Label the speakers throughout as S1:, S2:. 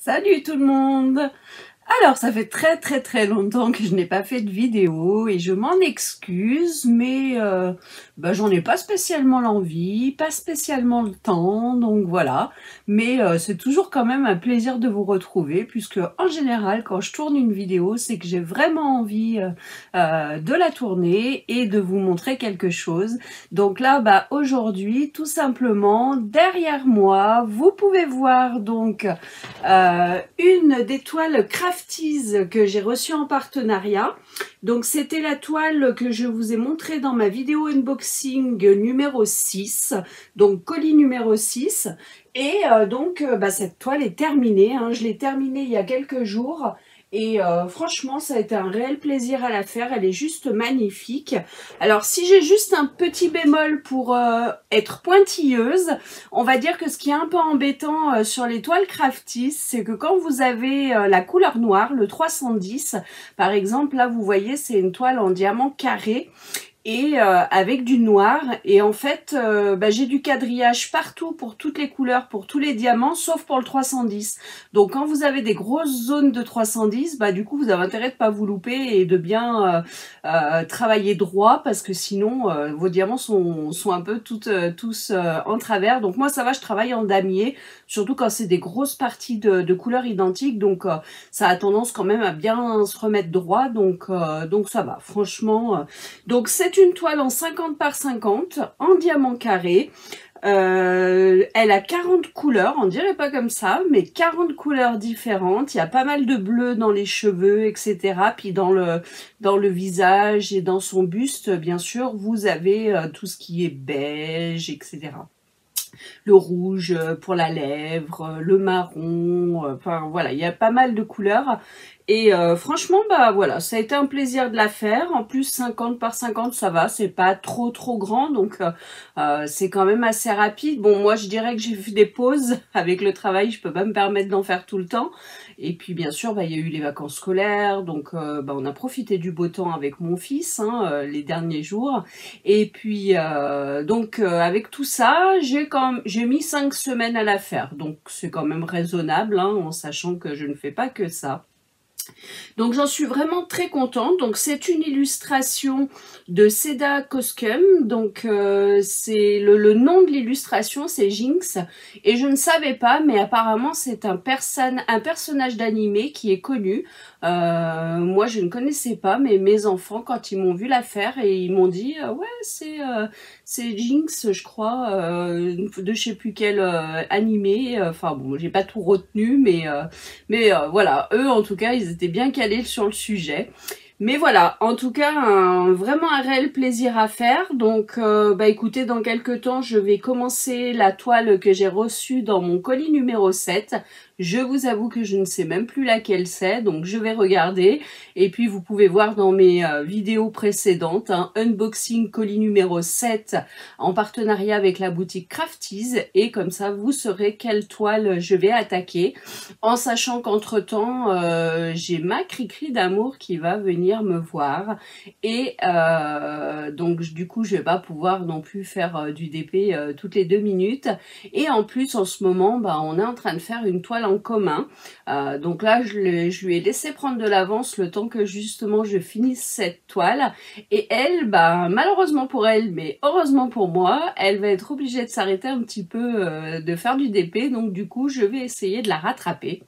S1: Salut tout le monde! Alors, ça fait très longtemps que je n'ai pas fait de vidéo et je m'en excuse, mais j'en ai pas spécialement l'envie, pas spécialement le temps, donc voilà. Mais c'est toujours quand même un plaisir de vous retrouver, puisque en général, quand je tourne une vidéo, c'est que j'ai vraiment envie de la tourner et de vous montrer quelque chose. Donc là, aujourd'hui, tout simplement, derrière moi, vous pouvez voir donc une des toiles Crafties que j'ai reçue en partenariat. Donc c'était la toile que je vous ai montrée dans ma vidéo unboxing numéro 6, donc colis numéro 6. Et cette toile est terminée, hein. Je l'ai terminée il y a quelques jours. Et franchement, ça a été un réel plaisir à la faire. Elle est juste magnifique. Alors, si j'ai juste un petit bémol pour être pointilleuse, on va dire que ce qui est un peu embêtant sur les toiles Crafties, c'est que quand vous avez la couleur noire, le 310, par exemple, là, vous voyez, c'est une toile en diamant carré. Et avec du noir, et en fait j'ai du quadrillage partout pour toutes les couleurs, pour tous les diamants, sauf pour le 310. Donc quand vous avez des grosses zones de 310, du coup vous avez intérêt de pas vous louper et de bien travailler droit, parce que sinon vos diamants sont un peu tous en travers. Donc moi ça va, je travaille en damier, surtout quand c'est des grosses parties de couleurs identiques, donc ça a tendance quand même à bien se remettre droit, donc ça va, franchement. Donc c'est une toile en 50 par 50 en diamant carré. Elle a 40 couleurs, on dirait pas comme ça, mais 40 couleurs différentes. Il y a pas mal de bleu dans les cheveux, etc. Puis dans le visage et dans son buste, bien sûr, vous avez tout ce qui est beige, etc. Le rouge pour la lèvre, le marron, enfin voilà, il y a pas mal de couleurs. Et franchement, voilà, ça a été un plaisir de la faire. En plus, 50 par 50, ça va, c'est pas trop grand, donc c'est quand même assez rapide. Bon, moi, je dirais que j'ai fait des pauses avec le travail, je peux pas me permettre d'en faire tout le temps. Et puis, bien sûr, il y a eu les vacances scolaires, donc on a profité du beau temps avec mon fils, hein, les derniers jours. Et puis, avec tout ça, j'ai mis 5 semaines à la faire, donc c'est quand même raisonnable, hein, en sachant que je ne fais pas que ça. Donc j'en suis vraiment très contente. Donc c'est une illustration de Seda Koskum. Donc c'est le nom de l'illustration, c'est Jinx. Et je ne savais pas, mais apparemment c'est un personnage d'animé qui est connu. Moi je ne connaissais pas, mais mes enfants, quand ils m'ont vu la faire, et ils m'ont dit ouais, c'est Jinx, je crois, de je sais plus quel animé. Enfin bon, j'ai pas tout retenu, mais voilà, eux en tout cas ils étaient bien calés sur le sujet. Mais voilà, en tout cas, vraiment un réel plaisir à faire. Donc, écoutez, dans quelques temps, je vais commencer la toile que j'ai reçue dans mon colis numéro 7. Je vous avoue que je ne sais même plus laquelle c'est, donc je vais regarder. Et puis, vous pouvez voir dans mes vidéos précédentes, un unboxing colis numéro 7 en partenariat avec la boutique Crafties. Et comme ça, vous saurez quelle toile je vais attaquer. En sachant qu'entre-temps, j'ai ma Cricri d'amour qui va venir me voir. Et donc, du coup, je vais pas pouvoir non plus faire du DP toutes les 2 minutes. Et en plus, en ce moment, on est en train de faire une toile en commun. Donc là, je lui ai laissé prendre de l'avance le temps que justement je finisse cette toile. Et elle, malheureusement pour elle, mais heureusement pour moi, elle va être obligée de s'arrêter un petit peu de faire du DP. Donc du coup, je vais essayer de la rattraper.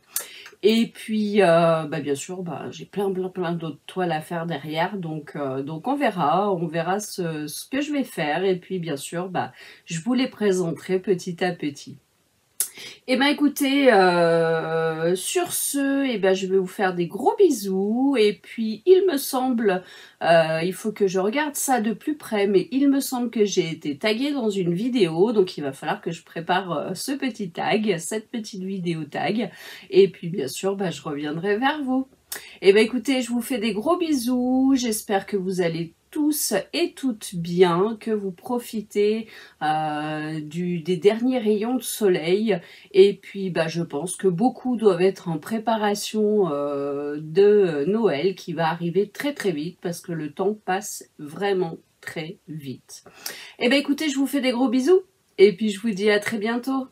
S1: Et puis, bien sûr, j'ai plein d'autres toiles à faire derrière, donc on verra ce que je vais faire. Et puis, bien sûr, je vous les présenterai petit à petit. Et écoutez, sur ce, je vais vous faire des gros bisous. Et puis, il me semble, il faut que je regarde ça de plus près, mais il me semble que j'ai été taguée dans une vidéo. Donc, il va falloir que je prépare ce petit tag, cette petite vidéo tag. Et puis, bien sûr, je reviendrai vers vous. Et écoutez, je vous fais des gros bisous. J'espère que vous allez tous et toutes bien, que vous profitez des derniers rayons de soleil. Et puis je pense que beaucoup doivent être en préparation de Noël qui va arriver très vite, parce que le temps passe vraiment très vite. Et écoutez, je vous fais des gros bisous et puis je vous dis à très bientôt.